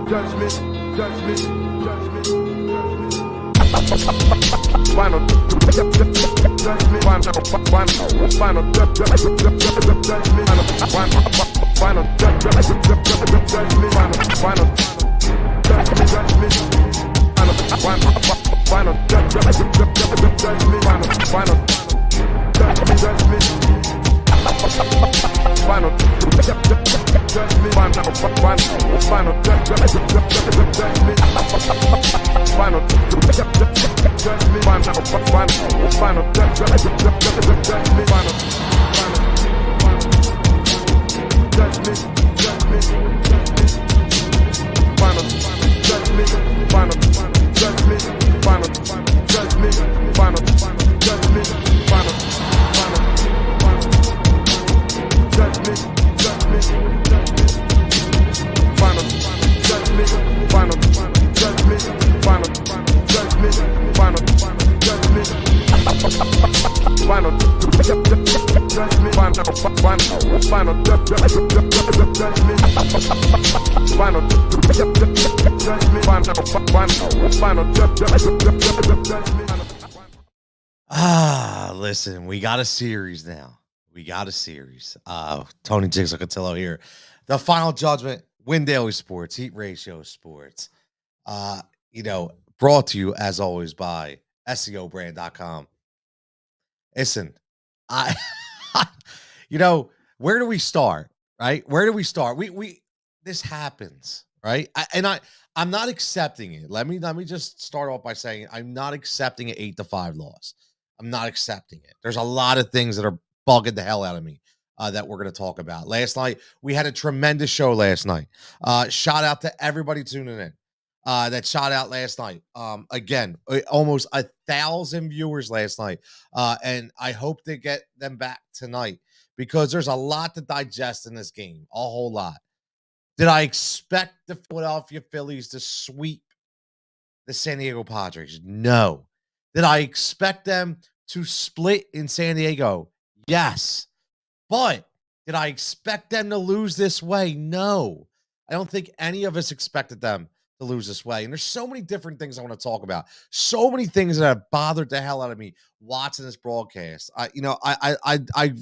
judgment, judgment, judgment. Final judgment, final judgment, final judgment, final Listen, we got a series now. We got a series. Tony Jigsaw Cutillo here. The Final Judgment, Win Daily Sports, Heat Ratio Sports. Brought to you as always by SEObrand.com. Listen, where do we start? Right? Where do we start? This happens, right? I'm not accepting it. Let me just start off by saying I'm not accepting an 8-5 loss. I'm not accepting it. There's a lot of things that are bugging the hell out of me that we're going to talk about. Last night, we had a tremendous show last night. Shout out to everybody tuning in that shot out last night. Again, almost 1,000 viewers last night. And I hope to get them back tonight because there's a lot to digest in this game, a whole lot. Did I expect the Philadelphia Phillies to sweep the San Diego Padres? No. Did I expect them to split in San Diego? Yes. But did I expect them to lose this way? No. I don't think any of us expected them to lose this way. And there's so many different things I want to talk about. So many things that have bothered the hell out of me watching this broadcast. I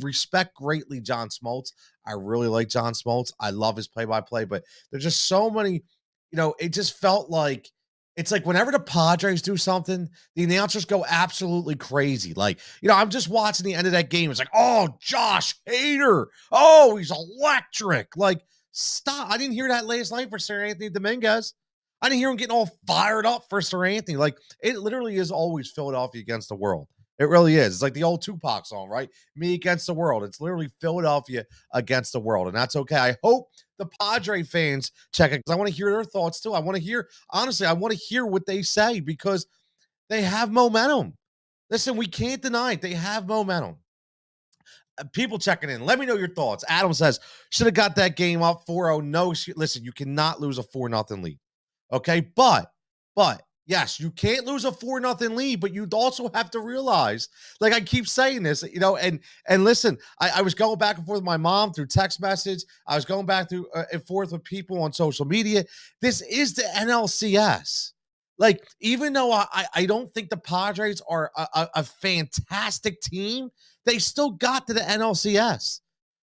respect greatly John Smoltz. I really like John Smoltz. I love his play-by-play, but there's just so many, it just felt like it's like whenever the Padres do something, the announcers go absolutely crazy. Like, I'm just watching the end of that game. It's like, oh, Josh Hader. Oh, he's electric. Like, stop. I didn't hear that last night for Sir Anthony Dominguez. I didn't hear him getting all fired up for Sir Anthony. Like, it literally is always Philadelphia against the world. It really is. It's like the old Tupac song, right? Me against the world. It's literally Philadelphia against the world. And that's okay. I hope the Padre fans check it because I want to hear their thoughts too. I want to hear what they say because they have momentum. Listen, we can't deny it. They have momentum. People checking in. Let me know your thoughts. Adam says, should have got that game up 4-0. No, listen, you cannot lose a 4-0 lead. Okay, but yes, you can't lose a 4-0 lead, but you'd also have to realize, like I keep saying this, and listen, I was going back and forth with my mom through text message. I was going back through and forth with people on social media. This is the NLCS. Like, even though I don't think the Padres are a fantastic team, they still got to the NLCS.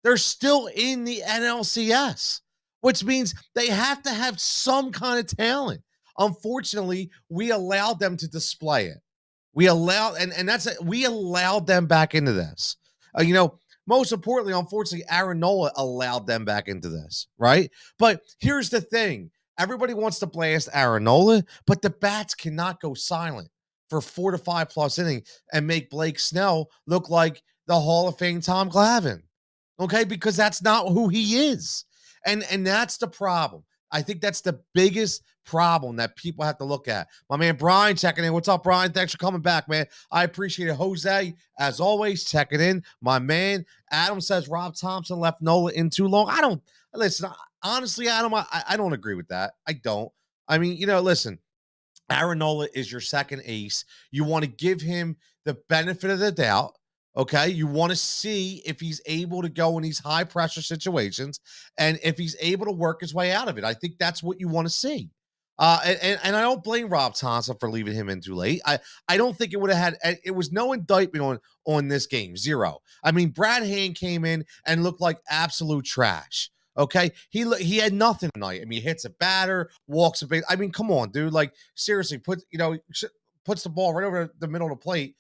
They're still in the NLCS, which means they have to have some kind of talent. Unfortunately, we allowed them to display it. We allowed, and that's it. We allowed them back into this. Most importantly, unfortunately, Aaron Nola allowed them back into this, right? But here's the thing. Everybody wants to blast Aaron Nola, but the bats cannot go silent for 4 to 5 plus innings and make Blake Snell look like the Hall of Fame Tom Glavine, okay? Because that's not who he is. And that's the problem. I think that's the biggest problem that people have to look at. My man Brian checking in. What's up, Brian? Thanks for coming back, man. I appreciate it. Jose, as always, checking in. My man Adam says Rob Thompson left Nola in too long. Honestly, Adam, I don't agree with that. I don't. I mean, listen, Aaron Nola is your second ace. You want to give him the benefit of the doubt. Okay. You want to see if he's able to go in these high pressure situations and if he's able to work his way out of it. I think that's what you want to see. And I don't blame Rob Thompson for leaving him in too late. I don't think it would have had it was no indictment on this game. Zero. I mean, Brad Hand came in and looked like absolute trash. Okay, he had nothing tonight. I mean, he hits a batter, walks a bit. I mean, come on, dude. Like seriously, puts the ball right over the middle of the plate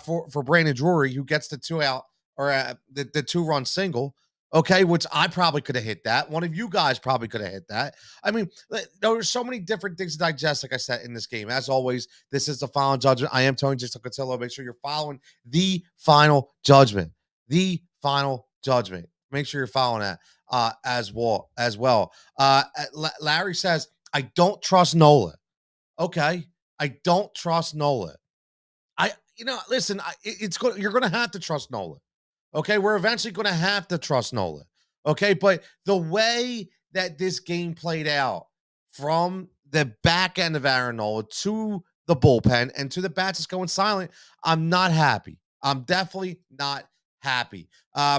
for Brandon Drury, who gets the 2-out or the 2-run single. Okay, which I probably could have hit that. One of you guys probably could have hit that. I mean, there are so many different things to digest, like I said, in this game. As always, this is the final judgment. I am Tony Jigsaw Cutillo. Make sure you're following the final judgment. The final judgment. Make sure you're following that as well. Larry says, I don't trust Nola. Okay. I don't trust Nola. Listen, you're going to have to trust Nola. Okay, we're eventually going to have to trust Nola. Okay, but the way that this game played out from the back end of Aaron Nola to the bullpen and to the bats that's going silent, I'm not happy. I'm definitely not happy.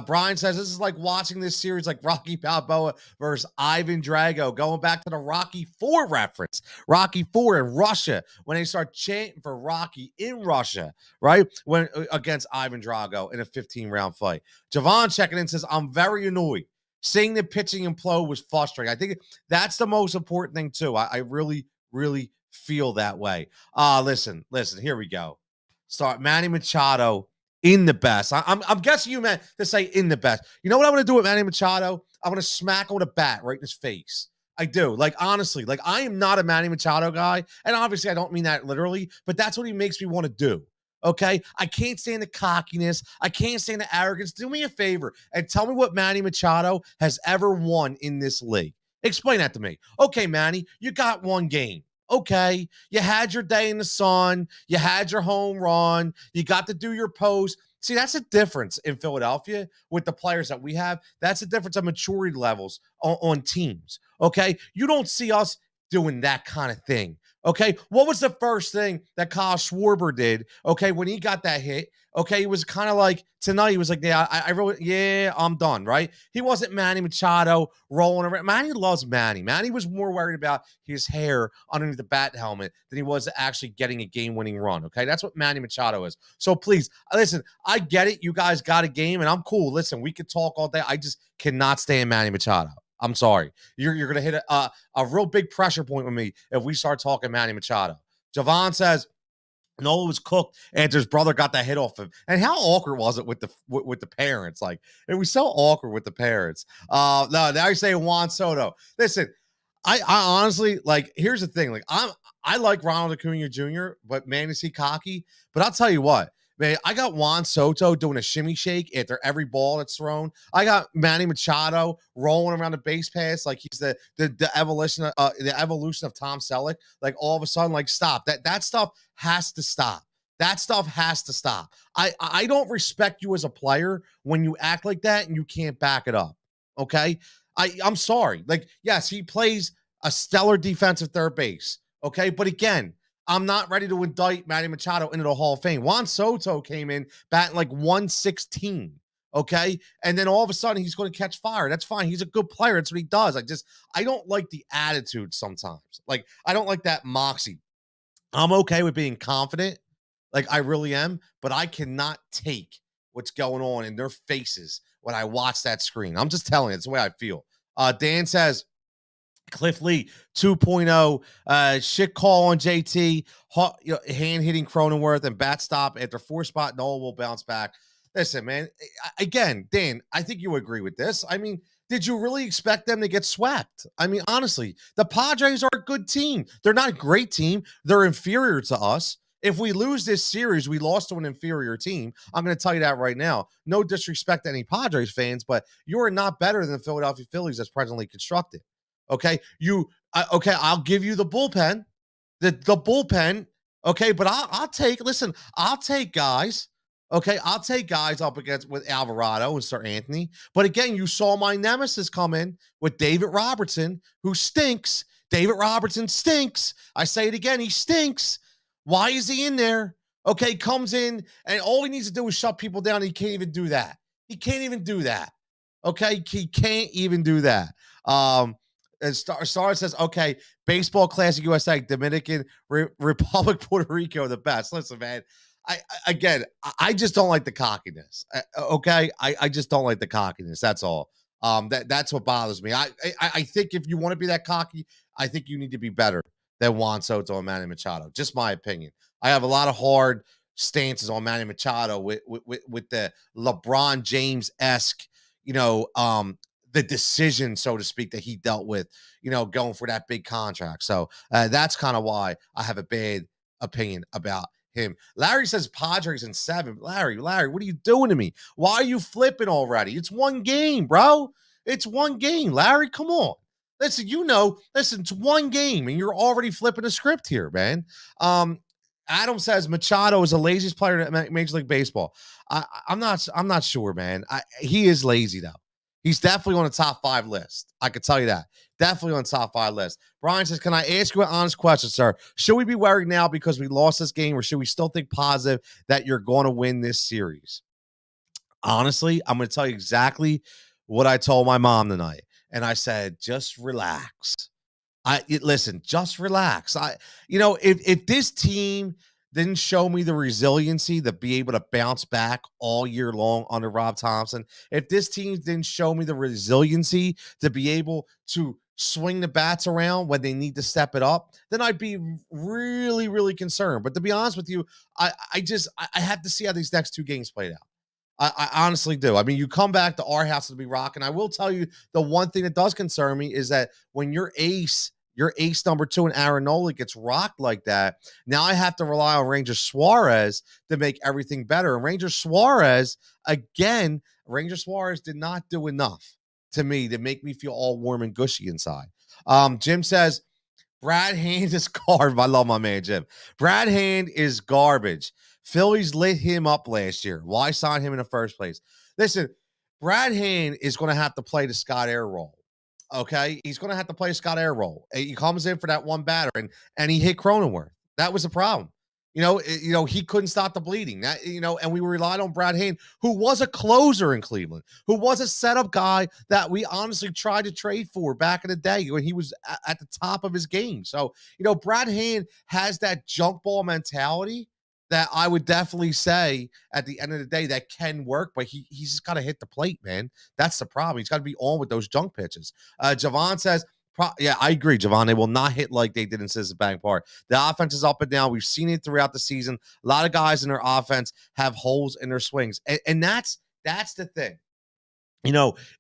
Brian says this is like watching this series like Rocky Balboa versus Ivan Drago, going back to the Rocky IV reference. Rocky IV in Russia, when they start chanting for Rocky in Russia, right? When against Ivan Drago in a 15-round fight. Javon checking in says, I'm very annoyed. Seeing the pitching implode was frustrating. I think that's the most important thing, too. I really, really feel that way. Listen, here we go. Start Manny Machado in the best. I'm guessing you meant to say in the best. You know what I'm going to do with Manny Machado? I'm going to smack him with a bat right in his face. I do. Like, honestly, like, I am not a Manny Machado guy. And obviously, I don't mean that literally, but that's what he makes me want to do. Okay? I can't stand the cockiness. I can't stand the arrogance. Do me a favor and tell me what Manny Machado has ever won in this league. Explain that to me. Okay, Manny, you got one game. Okay, you had your day in the sun. You had your home run. You got to do your post. See, that's a difference in Philadelphia with the players that we have. That's a difference of maturity levels on teams. Okay, you don't see us doing that kind of thing. Okay, what was the first thing that Kyle Schwarber did? Okay, when he got that hit. Okay, he was kind of like tonight. He was like, "Yeah, I'm done." Right? He wasn't Manny Machado rolling around. Manny loves Manny. Manny was more worried about his hair underneath the bat helmet than he was actually getting a game-winning run. Okay, that's what Manny Machado is. So please, listen. I get it. You guys got a game, and I'm cool. Listen, we could talk all day. I just cannot stand Manny Machado. I'm sorry. You're going to hit a real big pressure point with me if we start talking Manny Machado. Javon says, Nola was cooked after his brother got that hit off him. And how awkward was it with the parents? Like, it was so awkward with the parents. No, now you're saying Juan Soto. Listen, I honestly, like, here's the thing. Like, I like Ronald Acuna Jr., but man, is he cocky. But I'll tell you what, man, I got Juan Soto doing a shimmy shake after every ball that's thrown. I got Manny Machado rolling around the base pass like he's the evolution of Tom Selleck. Like, all of a sudden, like, stop. That stuff has to stop. That stuff has to stop. I don't respect you as a player when you act like that and you can't back it up. Okay? I'm sorry. Like, yes, he plays a stellar defensive third base. Okay. But again, I'm not ready to indict Manny Machado into the Hall of Fame. Juan Soto came in batting like 116. Okay. And then all of a sudden he's going to catch fire. That's fine. He's a good player. That's what he does. I don't like the attitude sometimes. Like, I don't like that moxie. I'm okay with being confident. Like, I really am. But I cannot take what's going on in their faces when I watch that screen. I'm just telling you, it's the way I feel. Dan says, Cliff Lee 2.0, shit call on JT, hand hitting Cronenworth, and bat stop after 4-spot. Nola will bounce back. Listen, man, again, Dan, I think you agree with this. I mean, did you really expect them to get swept? I mean, honestly, the Padres are a good team. They're not a great team. They're inferior to us. If we lose this series, we lost to an inferior team. I'm going to tell you that right now. No disrespect to any Padres fans, but you are not better than the Philadelphia Phillies as presently constructed. Okay, I'll give you the bullpen, the bullpen. Okay, but I'll take guys. Okay, I'll take guys up against with Alvarado and Sir Anthony. But again, you saw my nemesis come in with David Robertson, who stinks. David Robertson stinks. I say it again, he stinks. Why is he in there? Okay, comes in and all he needs to do is shut people down. He can't even do that. He can't even do that. Okay, he can't even do that. And Star says, okay, baseball classic USA, Dominican Republic, Puerto Rico, the best. Listen, man, I just don't like the cockiness. Okay, I just don't like the cockiness. That's all. That's what bothers me. I think if you want to be that cocky, I think you need to be better than Juan Soto and Manny Machado. Just my opinion. I have a lot of hard stances on Manny Machado with the LeBron James esque, the decision, so to speak, that he dealt with, going for that big contract. So that's kind of why I have a bad opinion about him. Larry says Padres in 7. Larry, what are you doing to me? Why are you flipping already? It's one game, bro. It's one game, Larry. Come on. Listen, it's one game, and you're already flipping the script here, man. Adam says Machado is the laziest player in Major League Baseball. I'm not sure, man. He is lazy though. He's definitely on the top 5 list. I could tell you that. Definitely on the top 5 list. Brian says, can I ask you an honest question, sir? Should we be worried now because we lost this game, or should we still think positive that you're going to win this series? Honestly, I'm going to tell you exactly what I told my mom tonight. And I said, just relax. Listen, just relax. If this team didn't show me the resiliency to be able to bounce back all year long under Rob Thompson, if this team didn't show me the resiliency to be able to swing the bats around when they need to step it up, then I'd be really, really concerned. But to be honest with you, I have to see how these next 2 games played out. I honestly do. I mean, you come back to our house to be rocking. I will tell you the one thing that does concern me is that when your ace number 2 and Aaron Nola gets rocked like that, now I have to rely on Ranger Suarez to make everything better. And Ranger Suarez did not do enough to me to make me feel all warm and gushy inside. Jim says, Brad Hand is garbage. I love my man, Jim. Brad Hand is garbage. Phillies lit him up last year. Why sign him in the first place? Listen, Brad Hand is going to have to play the Scott Air role. Okay? He's going to have to play a Scott Air role. He comes in for that one batter, and he hit Cronenworth. That was the problem. He couldn't stop the bleeding. And we relied on Brad Hand, who was a closer in Cleveland, who was a setup guy that we honestly tried to trade for back in the day when he was at the top of his game. So, Brad Hand has that junk ball mentality that I would definitely say at the end of the day that can work, but he's just got to hit the plate, man. That's the problem. He's got to be on with those junk pitches. Javon says, yeah, I agree, Javon. They will not hit like they did in Citizens Bank Park. The offense is up and down. We've seen it throughout the season. A lot of guys in their offense have holes in their swings. And that's the thing.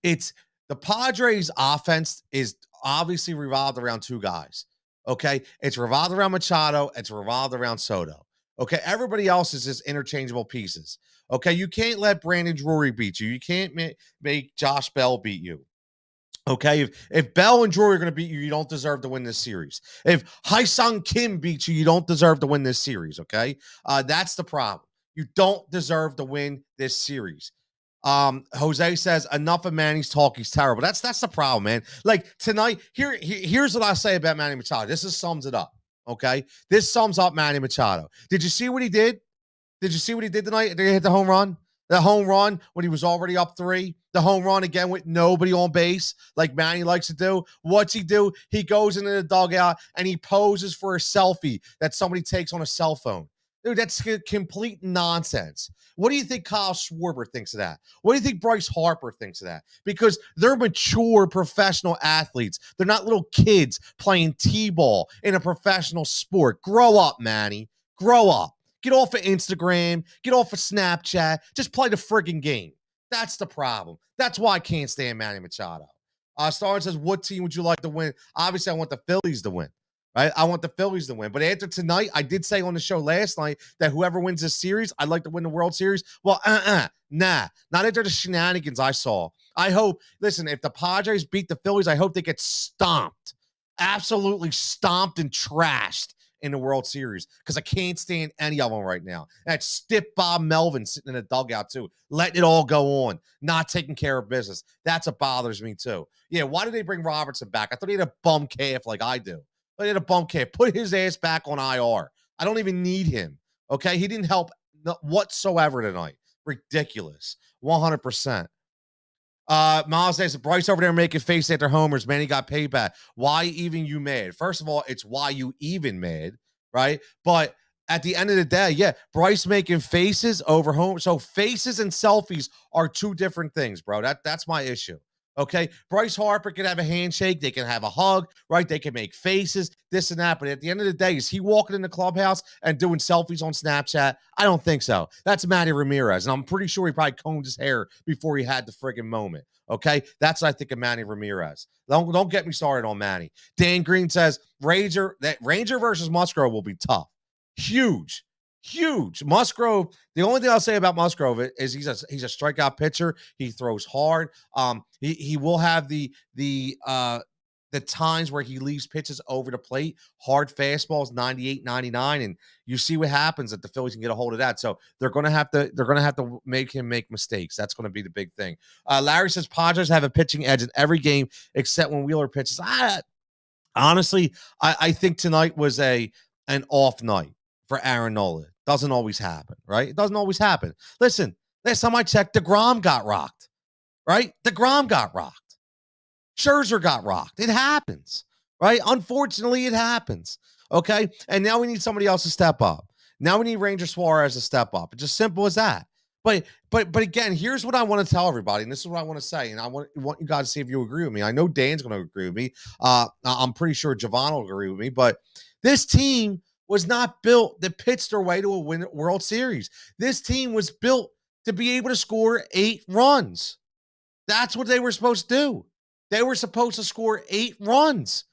It's the Padres offense is obviously revolved around 2 guys. Okay. It's revolved around Machado. It's revolved around Soto. Okay. Everybody else is just interchangeable pieces. Okay. You can't let Brandon Drury beat you. You can't make Josh Bell beat you. Okay, if Bell and Drury are going to beat you, you don't deserve to win this series. If Haesung Kim beats you, you don't deserve to win this series. Okay, that's the problem. You don't deserve to win this series. Jose says, enough of Manny's talk. He's terrible. That's the problem, man. Like tonight, here's what I say about Manny Machado. This sums it up. Okay, this sums up Manny Machado. Did you see what he did? Did you see what he did tonight? Did he hit the home run? The home run when he was already up 3. The home run again with nobody on base, like Manny likes to do. What's he do? He goes into the dugout and he poses for a selfie that somebody takes on a cell phone. Dude, that's complete nonsense. What do you think Kyle Schwarber thinks of that? What do you think Bryce Harper thinks of that? Because they're mature professional athletes. They're not little kids playing t-ball in a professional sport. Grow up, Manny. Grow up. Get off of Instagram. Get off of Snapchat. Just play the friggin' game. That's the problem. That's why I can't stand Manny Machado. Star says, what team would you like to win? Obviously, I want the Phillies to win, right? I want the Phillies to win. But after tonight, I did say on the show last night that whoever wins this series, I'd like to win the World Series. Well, nah. Not after the shenanigans I saw. I hope, listen, if the Padres beat the Phillies, I hope they get stomped. Absolutely stomped and trashed in the World Series, because I can't stand any of them right now. That stiff Bob Melvin sitting in the dugout too, letting it all go on, not taking care of business. That's what bothers me too. Yeah, why did they bring Robertson back? I thought he had a bum calf like I do. But he had a bum calf. Put his ass back on IR. I don't even need him. Okay, he didn't help whatsoever tonight. Ridiculous, 100%. Miles says Bryce over there making face at their homers. Man, he got payback. Why even you mad? First of all, it's why you even mad, right? But at the end of the day, yeah, Bryce making faces over home. So faces and selfies are two different things, bro. That's my issue. Okay. Bryce Harper can have a handshake, they can have a hug, right? They can make faces, this and that. But at the end of the day, is he walking in the clubhouse and doing selfies on Snapchat? I don't think so. That's Matty Ramirez. And I'm pretty sure he probably combed his hair before he had the friggin' moment. Okay. That's what I think of Manny Ramirez. Don't get me started on Manny. Dan Green says Ranger versus Musgrove will be tough. Huge. Huge. Musgrove, the only thing I'll say about Musgrove is he's a strikeout pitcher. He throws hard. He will have the times where he leaves pitches over the plate, hard fastballs, 98, 99, and you see what happens if the Phillies can get a hold of that. So they're gonna have to make him make mistakes. That's gonna be the big thing. Larry says Padres have a pitching edge in every game except when Wheeler pitches. Honestly, I think tonight was an off night for Aaron Nola. Doesn't always happen, right? It doesn't always happen. Listen, last time I checked, DeGrom got rocked, right? DeGrom got rocked. Scherzer got rocked. It happens, right? Unfortunately, it happens, okay? And now we need somebody else to step up. Now we need Ranger Suarez to step up. It's just simple as that. But again, here's what I want to tell everybody, and this is what I want to say, and I want you guys to see if you agree with me. I know Dan's going to agree with me. I'm pretty sure Javon will agree with me, but this team was not built to pitch their way to a World Series. This team was built to be able to score 8 runs. That's what they were supposed to do. They were supposed to score 8 runs,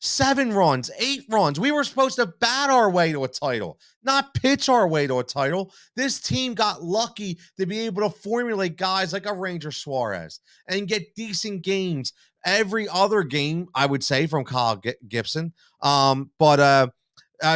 7 runs, 8 runs. We were supposed to bat our way to a title, not pitch our way to a title. This team got lucky to be able to formulate guys like a Ranger Suarez and get decent games every other game, I would say, from Kyle Gibson.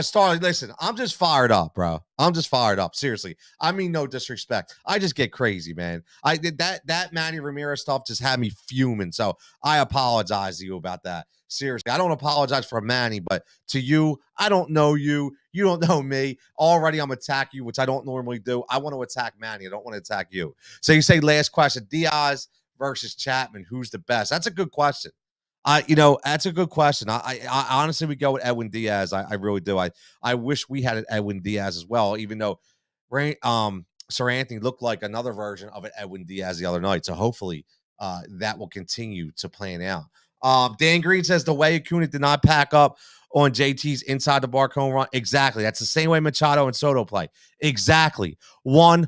Starling, listen, I'm just fired up, bro. I'm just fired up. Seriously. I mean, no disrespect. I just get crazy, man. I did that Manny Ramirez stuff just had me fuming. So I apologize to you about that. Seriously. I don't apologize for Manny, but to you, I don't know you. You don't know me. Already I'm attacking you, which I don't normally do. I want to attack Manny. I don't want to attack you. So you say last question, Diaz versus Chapman. Who's the best? That's a good question. That's a good question. I honestly would go with Edwin Diaz. I really do. I wish we had an Edwin Diaz as well, even though Sir Anthony looked like another version of an Edwin Diaz the other night. So hopefully that will continue to plan out. Dan Green says the way Acuna did not pack up on JT's inside the bark home run. Exactly. That's the same way Machado and Soto play. Exactly. 100%.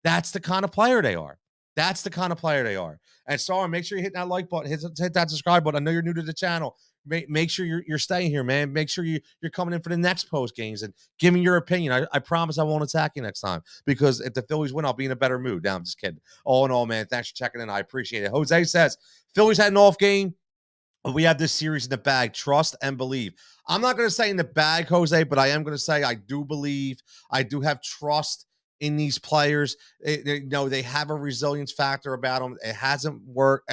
That's the kind of player they are. That's the kind of player they are. And Star, make sure you hit that like button, hit that subscribe button. I know you're new to the channel. Make sure you're staying here, man. Make sure you're coming in for the next post games and give me your opinion. I promise I won't attack you next time because if the Phillies win, I'll be in a better mood. Now I'm just kidding. All in all, man, thanks for checking in. I appreciate it. Jose says Phillies had an off game. We have this series in the bag. Trust and believe. I'm not going to say in the bag, Jose, but I am going to say I do believe. I do have trust in these players. They have a resilience factor about them. It hasn't worked.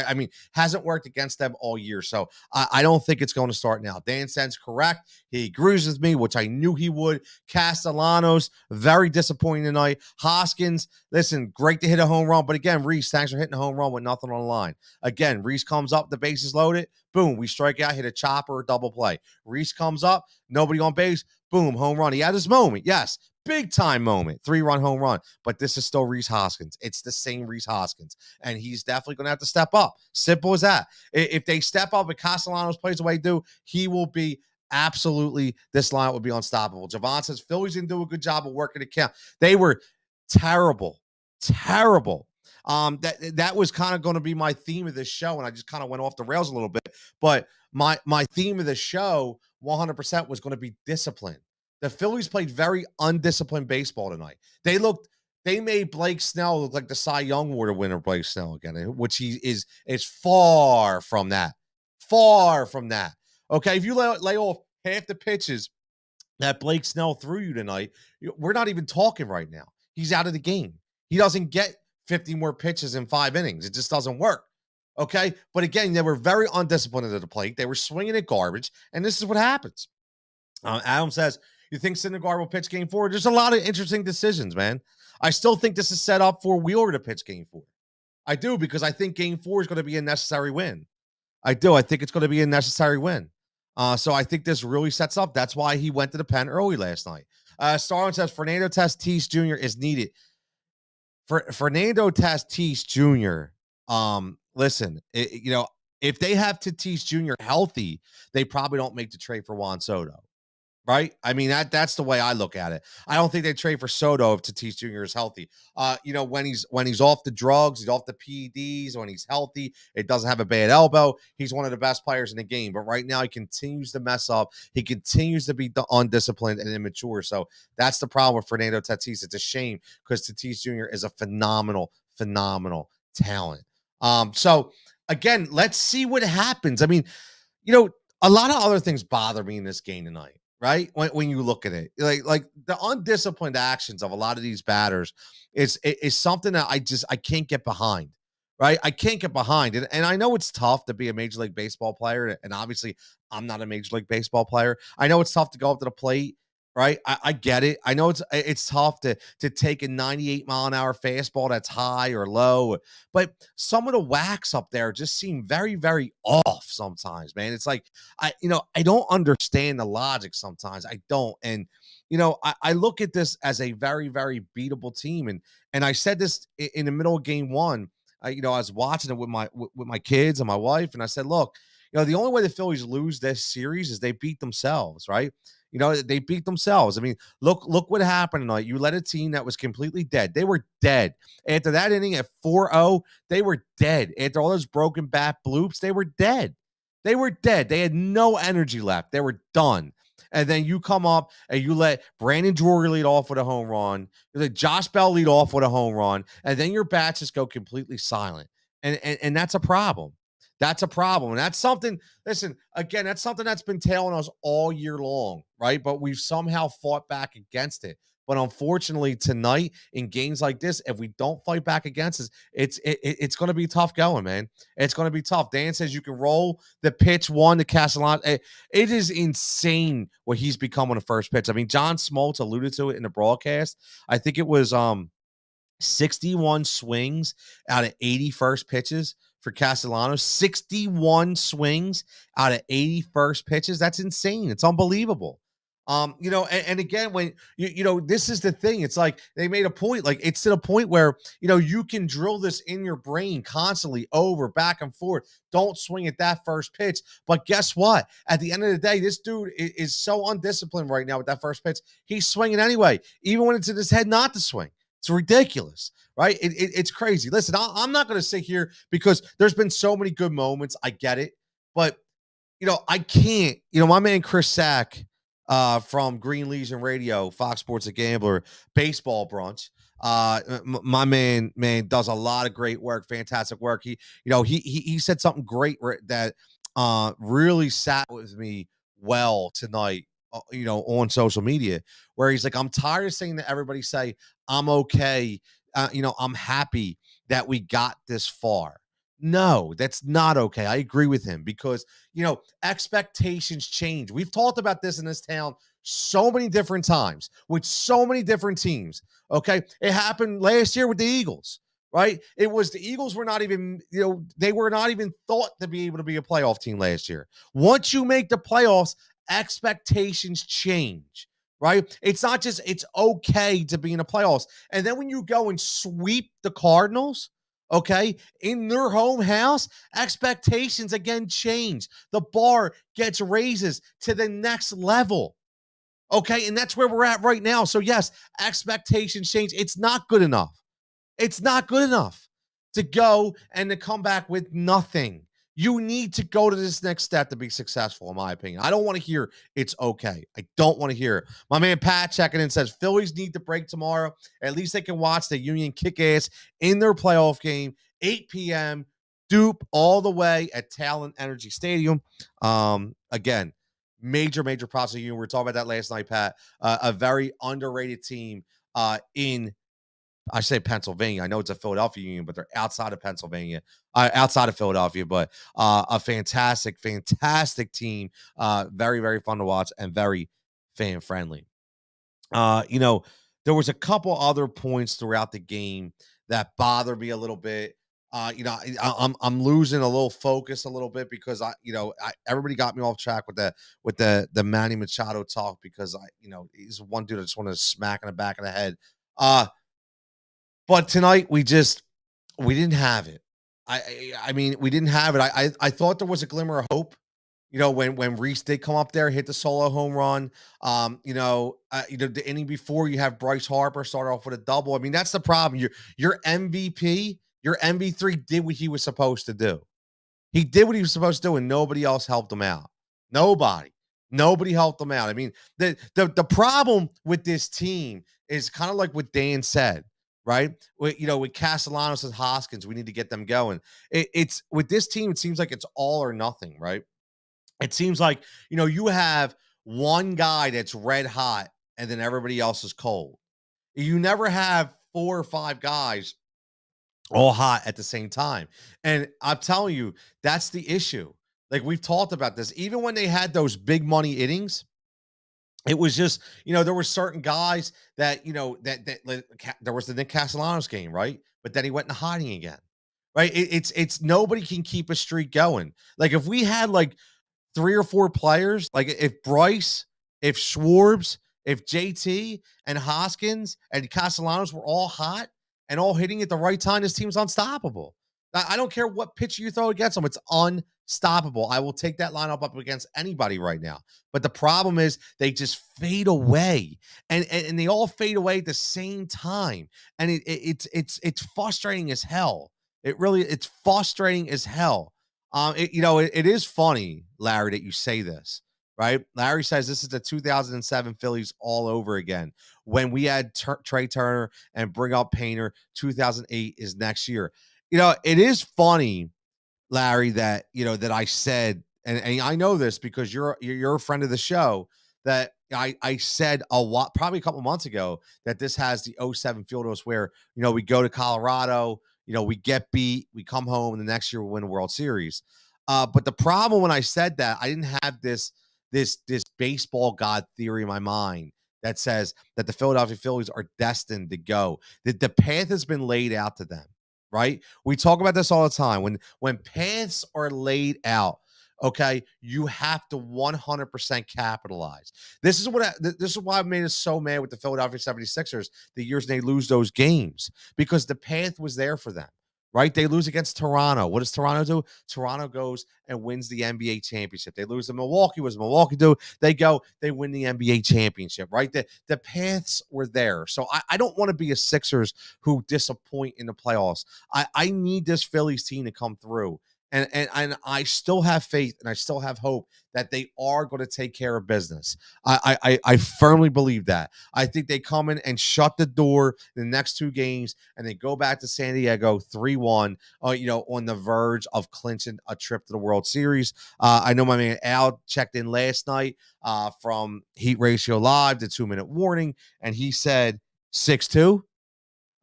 Hasn't worked against them all year. So I don't think it's going to start now. Dan Sen's correct. He agrees with me, which I knew he would. Castellanos, very disappointing tonight. Hoskins, listen, great to hit a home run. But again, Reese, thanks for hitting a home run with nothing on the line. Again, Reese comes up, the base is loaded. Boom, we strike out, hit a chopper, double play. Reese comes up, nobody on base. Boom, home run. He had his moment. Yes, big time moment. 3-run home run. But this is still Reese Hoskins. It's the same Reese Hoskins. And he's definitely going to have to step up. Simple as that. If they step up and Castellanos plays the way he do, he will be absolutely, this line will be unstoppable. Javon says Phillies didn't do a good job of working the count. They were terrible. Terrible. That was kind of going to be my theme of this show, and I just kind of went off the rails a little bit. But my theme of the show 100% was going to be discipline. The Phillies played very undisciplined baseball tonight. They made Blake Snell look like the Cy Young Award winner, Blake Snell again, which he is far from that. Far from that. Okay, if you lay off half the pitches that Blake Snell threw you tonight, we're not even talking right now. He's out of the game. He doesn't get 50 more pitches in 5 innings. It just doesn't work. Okay. But again, they were very undisciplined at the plate. They were swinging at garbage. And this is what happens. Adam says, You think Syndergaard will pitch game 4? There's a lot of interesting decisions, man. I still think this is set up for Wheeler to pitch game 4. I do, because I think game 4 is going to be a necessary win. I do. I think it's going to be a necessary win. So I think this really sets up. That's why he went to the pen early last night. Starlin says Fernando Tatis Jr. is needed. For Fernando Tatis Jr., listen, if they have Tatis Jr. healthy, they probably don't make the trade for Juan Soto. Right? I mean, that's the way I look at it. I don't think they trade for Soto if Tatis Jr. is healthy. When he's off the drugs, he's off the PEDs, when he's healthy, it doesn't have a bad elbow. He's one of the best players in the game. But right now, he continues to mess up. He continues to be undisciplined and immature. So that's the problem with Fernando Tatis. It's a shame because Tatis Jr. is a phenomenal talent. So again, let's see what happens. I mean, a lot of other things bother me in this game tonight. Right? When you look at it, like the undisciplined actions of a lot of these batters is something that I can't get behind. Right? I can't get behind it. And I know it's tough to be a Major League Baseball player. And obviously, I'm not a Major League Baseball player. I know it's tough to go up to the plate. Right? I get it. I know it's tough to take a 98-mile-an-hour fastball that's high or low, but some of the whacks up there just seem very, very off sometimes, man. It's like I don't understand the logic sometimes. I don't. And I look at this as a very, very beatable team. And I said this in the middle of game 1. I was watching it with my kids and my wife, and I said, look, the only way the Phillies lose this series is they beat themselves, right? They beat themselves. I mean, look what happened tonight. You let a team that was completely dead. They were dead. After that inning at 4-0, they were dead. After all those broken bat bloops, they were dead. They were dead. They had no energy left. They were done. And then you come up and you let Brandon Drury lead off with a home run. You let Josh Bell lead off with a home run. And then your bats just go completely silent. And that's a problem. That's a problem. And that's something, listen, again, that's something that's been tailing us all year long, right? But we've somehow fought back against it. But unfortunately, tonight in games like this, if we don't fight back against it, it's going to be tough going, man. It's going to be tough. Dan says you can roll the pitch 1 to Castellanos. It is insane what he's become on the first pitch. I mean, John Smoltz alluded to it in the broadcast. I think it was 61 swings out of 80 first pitches for Castellanos. 61 swings out of 80 first pitches. That's insane. It's unbelievable. And again, when this is the thing, it's like they made a point, like it's to the point where, you can drill this in your brain constantly over, back and forth. Don't swing at that first pitch. But guess what? At the end of the day, this dude is so undisciplined right now with that first pitch. He's swinging anyway, even when it's in his head not to swing. It's ridiculous, right? It's crazy. Listen, I'm not going to sit here because there's been so many good moments. I get it. But, I can't. My man Chris Sack from Green Legion Radio, Fox Sports The Gambler, Baseball Brunch. My man does a lot of great work, fantastic work. He said something great that really sat with me well tonight. On social media, where he's like, I'm tired of saying that everybody say I'm okay. I'm happy that we got this far. No, that's not okay. I agree with him because, expectations change. We've talked about this in this town so many different times with so many different teams. Okay. It happened last year with the Eagles, right? It was the Eagles were not even, they were not even thought to be able to be a playoff team last year. Once you make the playoffs, expectations change, right? It's not just it's okay to be in the playoffs. And then when you go and sweep the Cardinals, okay, in their home house, expectations again change. The bar gets raises to the next level. Okay, and that's where we're at right now. So yes, expectations change. It's not good enough. It's not good enough to go and to come back with nothing. You need to go to this next step to be successful, in my opinion. I don't want to hear it's okay. I don't want to hear it. My man Pat checking in says Phillies need to break tomorrow. At least they can watch the Union kick ass in their playoff game, 8 p.m. Dupe all the way at Talent Energy Stadium. Again, major props to Union. We were talking about that last night, Pat. A very underrated team in I say Pennsylvania. I know it's a Philadelphia Union, but they're outside of Pennsylvania, outside of Philadelphia. But a fantastic team. Very, very fun to watch and very fan friendly. You know, there was a couple other points throughout the game that bothered me a little bit. You know, I'm losing a little focus a little bit because everybody got me off track with the Manny Machado talk because he's one dude I just want to smack in the back of the head. Uh, but tonight we didn't have it. I mean, we didn't have it. I thought there was a glimmer of hope. When Reese did come up there, hit the solo home run. The inning before you have Bryce Harper start off with a double. I mean, that's the problem. Your MVP, your MV3 did what he was supposed to do. He did what he was supposed to do, and nobody else helped him out. Nobody. Nobody helped him out. I mean, the problem with this team is kind of like what Dan said, right? With Castellanos and Hoskins, we need to get them going. It's with this team, it seems like it's all or nothing, right? It seems like, you have one guy that's red hot and then everybody else is cold. You never have 4 or 5 guys all hot at the same time. And I'm telling you, that's the issue. Like we've talked about this, even when they had those big money innings, it was just, there were certain guys that, there was the Nick Castellanos game, right? But then he went into hiding again, right? It's nobody can keep a streak going. Like if we had like 3 or 4 players, like if Bryce, if Schwarbs, if JT and Hoskins and Castellanos were all hot and all hitting at the right time, this team's unstoppable. I don't care what pitch you throw against them, it's unstoppable. I will take that lineup up against anybody right now. But the problem is they just fade away, and they all fade away at the same time, and it's frustrating as hell. It's frustrating as hell. It is funny, Larry, that you say this, right? Larry says this is the 2007 Phillies all over again. When we had Trey Turner and bring up Painter, 2008 is next year. It is funny, Larry, that I said, and I know this because you're a friend of the show, that I said a lot, probably a couple months ago, that this has the '07 feel to us where, we go to Colorado, we get beat, we come home, and the next year we win a World Series. But the problem when I said that, I didn't have this baseball god theory in my mind that says that the Philadelphia Phillies are destined to go. That the path has been laid out to them, right? We talk about this all the time. When paths are laid out, okay, you have to 100% capitalize. This is why I made us so mad with the Philadelphia 76ers the years they lose those games, because the path was there for them. Right? They lose against Toronto. What does Toronto do? Toronto goes and wins the NBA championship. They lose to Milwaukee. What does Milwaukee do? They go, they win the NBA championship, right? The paths were there. So I don't want to be a Sixers who disappoint in the playoffs. I need this Phillies team to come through. And I still have faith and I still have hope that they are going to take care of business. I firmly believe that. I think they come in and shut the door in the next 2 games, and they go back to San Diego 3-1. On the verge of clinching a trip to the World Series. I know my man Al checked in last night from Heat Ratio Live, the 2-minute warning, and he said 6-2.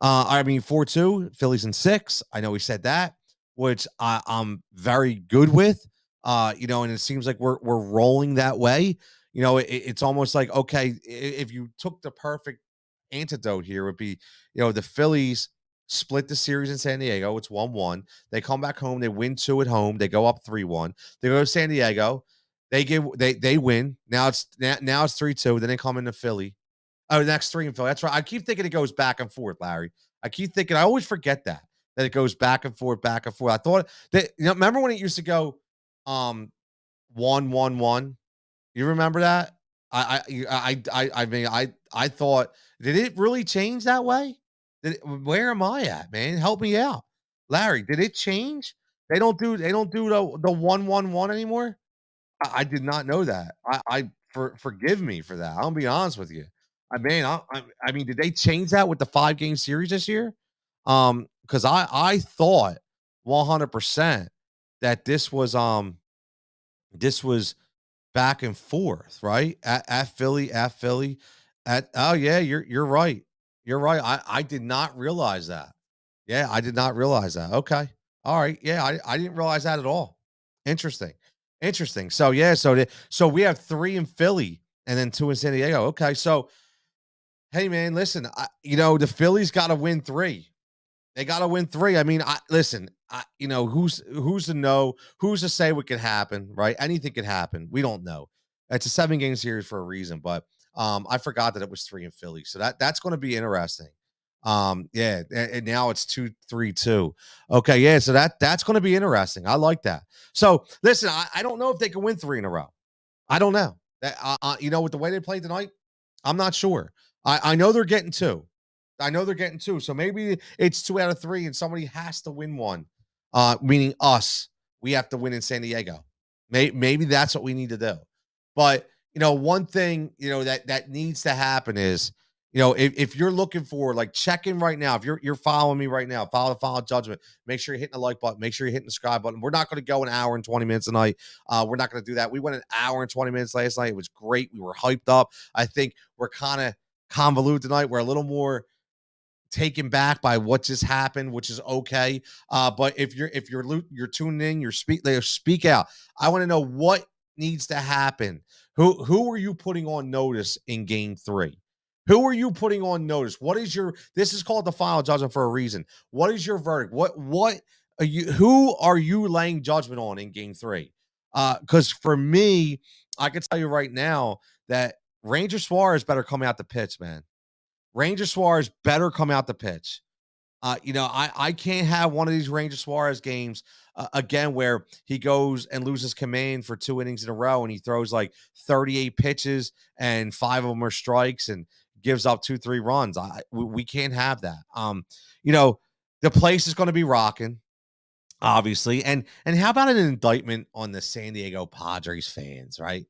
4-2. Phillies in 6. I know he said that, which I'm very good with. And it seems like we're rolling that way. It's almost like, okay, if you took the perfect antidote here, would be, the Phillies split the series in San Diego. It's 1-1. They come back home. They win 2 at home. They go up 3-1. They go to San Diego. They win. Now it's 3-2. Then they come into Philly. Oh, the next 3 in Philly. That's right. I keep thinking it goes back and forth, Larry. I keep thinking, I always forget that it goes back and forth, back and forth. I thought that, remember when it used to go 1-1-1? You remember that? I thought, did it really change that way? Where am I at, man? Help me out. Larry, did it change? They don't do the 1-1-1 anymore? I did not know that. Forgive me for that. I'll be honest with you. I mean, did they change that with the 5-game series this year? Because I thought 100% that this was back and forth, right? At Philly, oh yeah, you're right. You're right. I did not realize that. Yeah, I did not realize that. Okay. All right. Yeah, I didn't realize that at all. Interesting. Interesting. So yeah, so we have 3 in Philly and then 2 in San Diego. Okay. So Hey man, listen, the Phillies got to win 3. They got to win 3. I mean, I listen, who's to know, who's to say what could happen, right? Anything could happen. We don't know. It's a 7-game series for a reason, but I forgot that it was 3 in Philly. So that's going to be interesting. Yeah, and now it's 2-3-2. Okay, yeah, so that's going to be interesting. I like that. So, listen, I don't know if they can win 3 in a row. I don't know. With the way they played tonight, I'm not sure. I know they're getting 2. I know they're getting 2. So maybe it's 2 out of 3 and somebody has to win one. Meaning us. We have to win in San Diego. Maybe that's what we need to do. But, one thing, that needs to happen is, if you're looking for like check in right now, if you're following me right now, follow the Final Judgment, make sure you're hitting the like button, make sure you're hitting the subscribe button. We're not going to go an hour and 20 minutes tonight. We're not going to do that. We went an hour and 20 minutes last night. It was great. We were hyped up. I think we're kind of convoluted tonight. We're a little more taken back by what just happened, which is okay. But if you're tuning in, speak out. I want to know what needs to happen. Who are you putting on notice in game 3? Who are you putting on notice? This is called the Final Judgment for a reason. What is your verdict? Who are you laying judgment on in game 3? Because for me, I can tell you right now that Ranger Suarez better come out the pitch, man. Ranger Suarez better come out the pitch. I can't have one of these Ranger Suarez games again where he goes and loses command for 2 innings in a row and he throws like 38 pitches and 5 of them are strikes and gives up 2-3 runs. We can't have that. The place is going to be rocking, obviously. And how about an indictment on the San Diego Padres fans, right?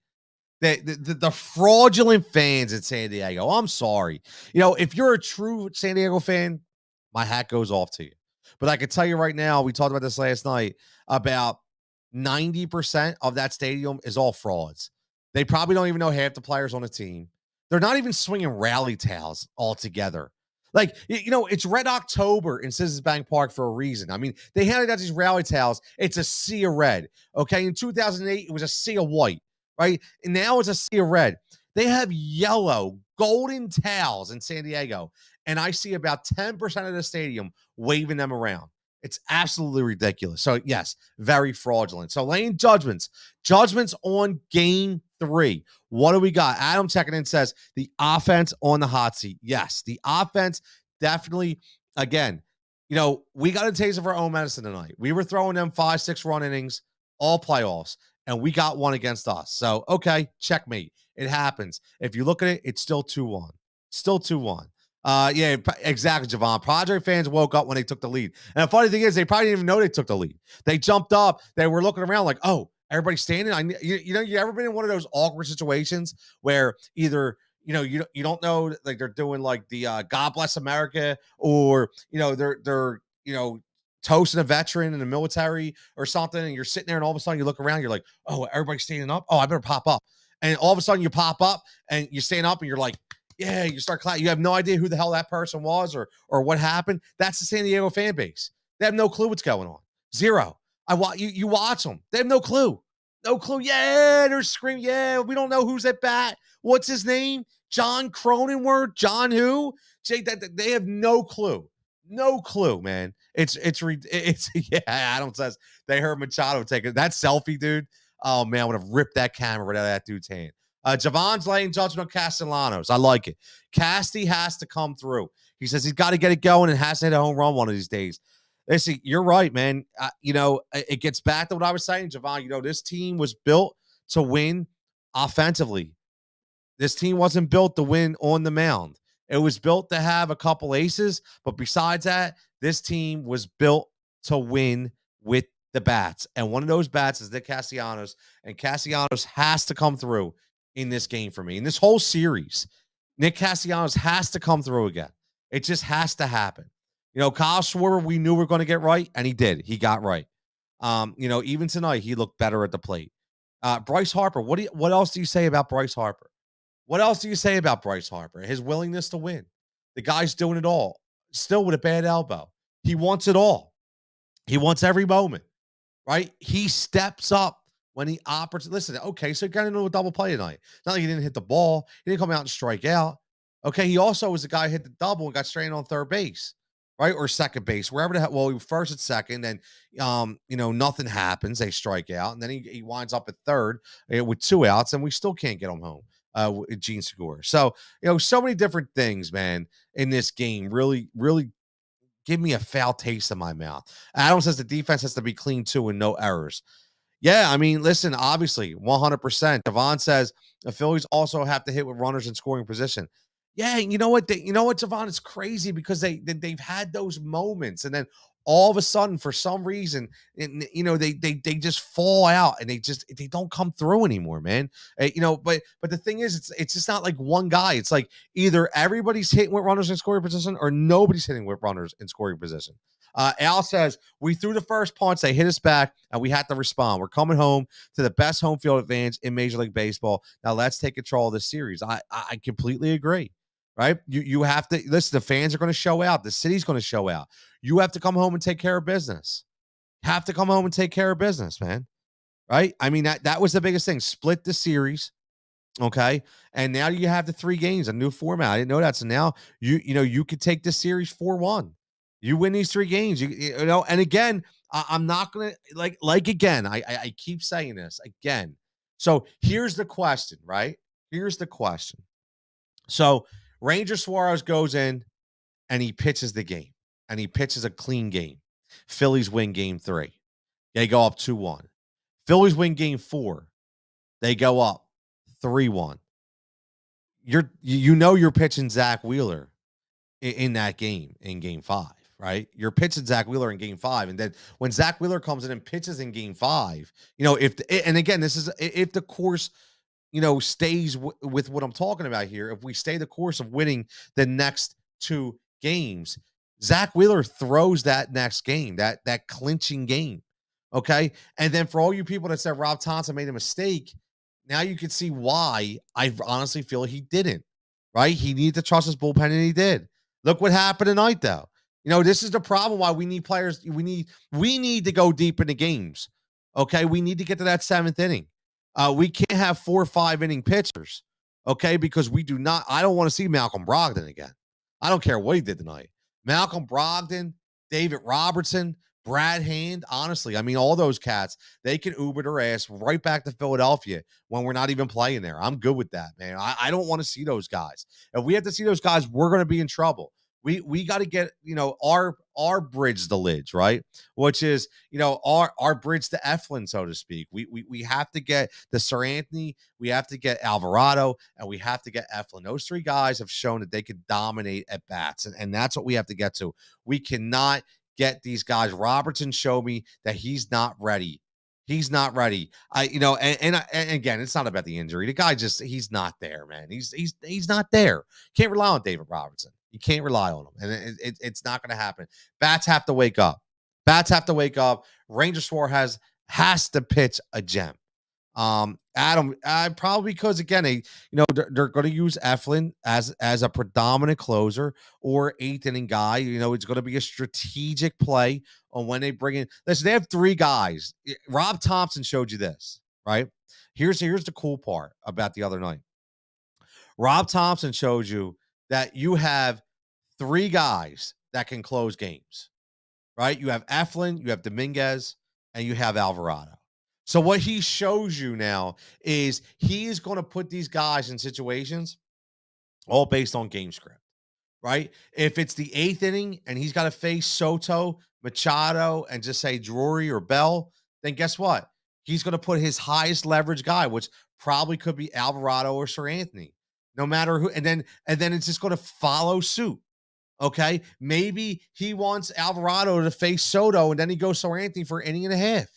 The fraudulent fans in San Diego. I'm sorry. If you're a true San Diego fan, my hat goes off to you. But I can tell you right now, we talked about this last night, about 90% of that stadium is all frauds. They probably don't even know half the players on the team. They're not even swinging rally towels altogether. Like, it's Red October in Citizens Bank Park for a reason. I mean, they handed out these rally towels. It's a sea of red. Okay. In 2008, it was a sea of white, right? And now it's a sea of red. They have yellow, golden towels in San Diego. And I see about 10% of the stadium waving them around. It's absolutely ridiculous. So, yes, very fraudulent. So, laying judgments on game 3. What do we got? Adam checking in says the offense on the hot seat. Yes, the offense definitely, again, we got a taste of our own medicine tonight. We were throwing them 5-6 run innings all playoffs, and we got one against us. So, okay, checkmate. It happens. If you look at it, it's still 2-1. Still 2-1. Yeah, exactly, Javon. Padre fans woke up when they took the lead. And the funny thing is, they probably didn't even know they took the lead. They jumped up. They were looking around like, oh, everybody's standing. You ever been in one of those awkward situations where either, you don't know, like they're doing like the God Bless America, or, they're toasting a veteran in the military or something, and you're sitting there and all of a sudden you look around, you're like, oh, everybody's standing up. Oh, I better pop up. And all of a sudden you pop up and you stand up and you're like, yeah, you start clapping. You have no idea who the hell that person was or what happened. That's the San Diego fan base. They have no clue what's going on. Zero. You watch them. They have no clue. No clue. Yeah, they're screaming. Yeah, we don't know who's at bat. What's his name? John Cronenworth? John who? They have no clue. No clue, man. It's yeah. Adam says they heard Machado take it. That selfie, dude. Oh man, I would have ripped that camera right out of that dude's hand. Javon's laying judgment on Castellanos. I like it. Casty has to come through. He says he's got to get it going and has to hit a home run one of these days. Listen, you're right, man. It gets back to what I was saying, Javon. This team was built to win offensively. This team wasn't built to win on the mound. It was built to have a couple aces, but besides that, this team was built to win with the bats. And one of those bats is Nick Castellanos, and Castellanos has to come through in this game for me. In this whole series, Nick Castellanos has to come through again. It just has to happen. Kyle Schwarber, we knew we were going to get right, and he did. He got right. Even tonight, he looked better at the plate. Bryce Harper, what else do you say about Bryce Harper? What else do you say about Bryce Harper? His willingness to win. The guy's doing it all, still with a bad elbow. He wants it all. He wants every moment, right? He steps up when he operates. Listen, okay, so he got into a double play tonight. It's not like he didn't hit the ball. He didn't come out and strike out. Okay, he also was the guy who hit the double and got stranded on third base, right? Or second base, wherever the hell. Well, he was first and second, then nothing happens. They strike out, and then he winds up at third with 2 outs, and we still can't get him home. With Gene Segura. So, so many different things, man, in this game really, really give me a foul taste in my mouth. Adam says the defense has to be clean too and no errors. Yeah, I mean, listen, obviously, 100%. Devon says the Phillies also have to hit with runners in scoring position. Yeah, you know what? You know what, Devon? It's crazy because they've had those moments, and then all of a sudden, for some reason, they just fall out and they don't come through anymore, man. But the thing is, it's just not like one guy. It's like either everybody's hitting with runners in scoring position or nobody's hitting with runners in scoring position. Al says, we threw the first punch, they hit us back, and we had to respond. We're coming home to the best home field advantage in Major League Baseball. Now let's take control of this series. I completely agree, right? You have to, listen, the fans are going to show out. The city's going to show out. You have to come home and take care of business. Have to come home and take care of business, man. Right? I mean, that was the biggest thing. Split the series. Okay. And now you have the 3 games, a new format. I didn't know that. So now you could take this series 4-1. You win these 3 games. And again, I'm not gonna like again. I keep saying this again. So here's the question, right? Here's the question. So Ranger Suarez goes in and he pitches the game, and he pitches a clean game. Phillies win game 3. They go up 2-1. Phillies win game 4. They go up 3-1. You're pitching Zach Wheeler in that game, in game 5, right? You're pitching Zach Wheeler in game 5. And then when Zach Wheeler comes in and pitches in game 5, and again, this is if the course, stays with what I'm talking about here, if we stay the course of winning the next 2 games, Zach Wheeler throws that next game, that clinching game. Okay. And then for all you people that said Rob Thompson made a mistake, now you can see why I honestly feel he didn't, right? He needed to trust his bullpen, and he did. Look what happened tonight, though. This is the problem why we need players. We need to go deep into games. Okay. We need to get to that 7th inning. We can't have 4 or 5 inning pitchers. Okay. Because I don't want to see Malcolm Brogdon again. I don't care what he did tonight. Malcolm Brogdon, David Robertson, Brad Hand, honestly, I mean, all those cats, they can Uber their ass right back to Philadelphia when we're not even playing there. I'm good with that, man. I don't want to see those guys. If we have to see those guys, we're going to be in trouble. We got to get, our bridge the lids, right? Which is, our bridge to Eflin, so to speak. We have to get the Sir Anthony, we have to get Alvarado, and we have to get Eflin. Those 3 guys have shown that they could dominate at bats, and that's what we have to get to. We cannot get these guys. Robertson showed me that he's not ready. He's not ready. And again, it's not about the injury. The guy he's not there, man. He's not there. Can't rely on David Robertson. You can't rely on him, and it's not going to happen. Bats have to wake up. Bats have to wake up. Ranger Suarez has to pitch a gem. Adam, probably because again, they're going to use Eflin as a predominant closer or 8th inning guy. It's going to be a strategic play on when they bring in. Listen, they have 3 guys. Rob Thompson showed you this, right? Here's the cool part about the other night. Rob Thompson showed you that you have 3 guys that can close games, right? You have Eflin, you have Dominguez, and you have Alvarado. So what he shows you now is he is going to put these guys in situations all based on game script, right? If it's the 8th inning and he's got to face Soto, Machado, and just say Drury or Bell, then guess what? He's going to put his highest leverage guy, which probably could be Alvarado or Sir Anthony, no matter who. And then it's just going to follow suit. Okay. Maybe he wants Alvarado to face Soto, and then he goes Sir Anthony for an inning and a half.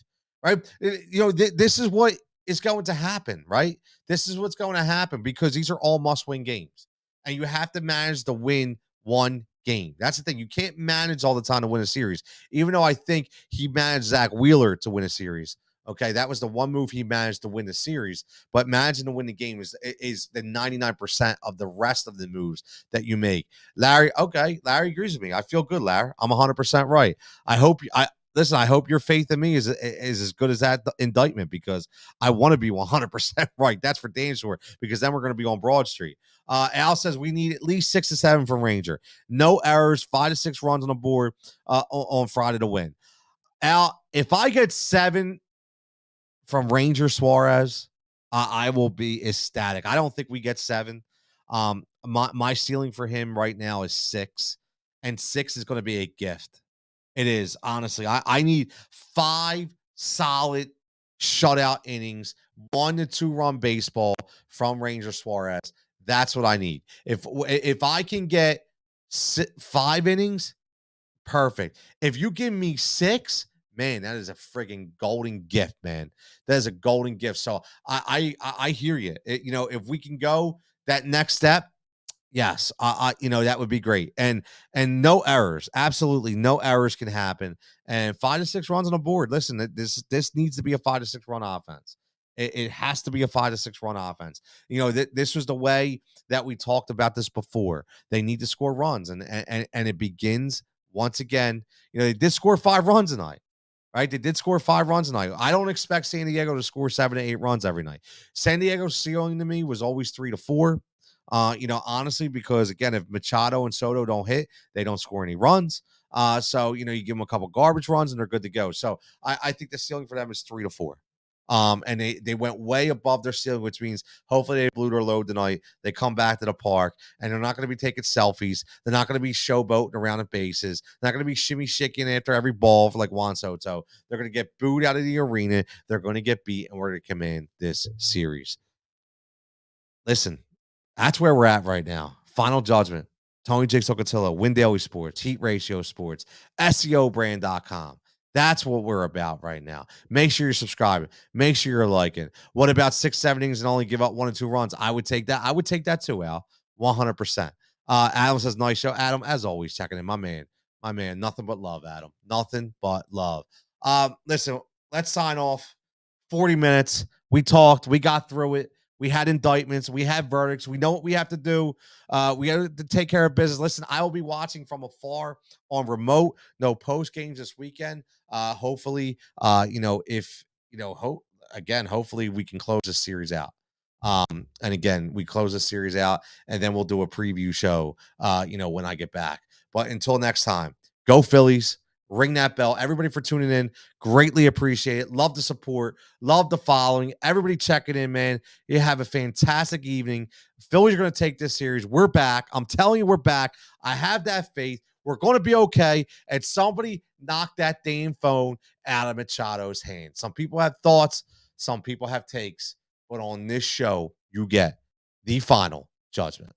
Right. This is what is going to happen, right? This is what's going to happen because these are all must-win games, and you have to manage to win one game. That's the thing. You can't manage all the time to win a series, even though I think he managed Zach Wheeler to win a series. Okay, that was the one move he managed to win the series, but managing to win the game is the 99% of the rest of the moves that you make. Larry agrees with me. I feel good, Larry. I'm 100% right. I hope listen, I hope your faith in me is as good as that indictment, because I want to be 100% right. That's for damn sure, because then we're going to be on Broad Street. Al says we need at least 6 to 7 from Ranger. No errors, 5 to 6 runs on the board on Friday to win. Al, if I get 7 from Ranger Suarez, I will be ecstatic. I don't think we get 7. My ceiling for him right now is 6, and 6 is going to be a gift. It is, honestly. I need 5 solid shutout innings, 1 to 2 run baseball from Ranger Suarez. That's what I need. If I can get 5 innings, perfect. If you give me 6, man, that is a frigging golden gift, man. That is a golden gift. So I hear you. If we can go that next step, yes, that would be great. And no errors. Absolutely no errors can happen. And 5 to 6 runs on the board. Listen, this needs to be a 5 to 6 run offense. It has to be a 5 to 6 run offense. This was the way that we talked about this before. They need to score runs, and it begins once again. They did score 5 runs tonight. Right? They did score 5 runs tonight. I don't expect San Diego to score 7 to 8 runs every night. San Diego's ceiling to me was always 3 to 4. Honestly, because again, if Machado and Soto don't hit, they don't score any runs. So you give them a couple garbage runs and they're good to go. So I think the ceiling for them is 3 to 4. And they went way above their ceiling, which means hopefully they blew their load tonight. They come back to the park, and they're not going to be taking selfies. They're not going to be showboating around the bases. They're not going to be shimmy shaking after every ball for like Juan Soto. They're going to get booed out of the arena. They're going to get beat, and we're going to command this series. Listen, that's where we're at right now. Final judgment. Tony Jigsaw Cutillo, Win Daily Sports, Heat Ratio Sports, SEObrand.com. That's what we're about right now. Make sure you're subscribing. Make sure you're liking. What about 6, 7 innings and only give up 1 and 2 runs? I would take that. I would take that too, Al. 100%. Adam says, nice show. Adam, as always, checking in. My man. Nothing but love, Adam. Nothing but love. Listen, let's sign off. 40 minutes. We talked. We got through it. We had indictments. We had verdicts. We know what we have to do. We have to take care of business. Listen, I will be watching from afar on remote. No post games this weekend. Hopefully, hopefully we can close this series out. And again, we close this series out, and then we'll do a preview show, when I get back. But until next time, go Phillies. Ring that bell. Everybody for tuning in. Greatly appreciate it. Love the support. Love the following. Everybody checking in, man. You have a fantastic evening. Phillies are going to take this series. We're back. I'm telling you, we're back. I have that faith. We're going to be okay. And somebody knock that damn phone out of Machado's hand. Some people have thoughts. Some people have takes. But on this show, you get the final judgment.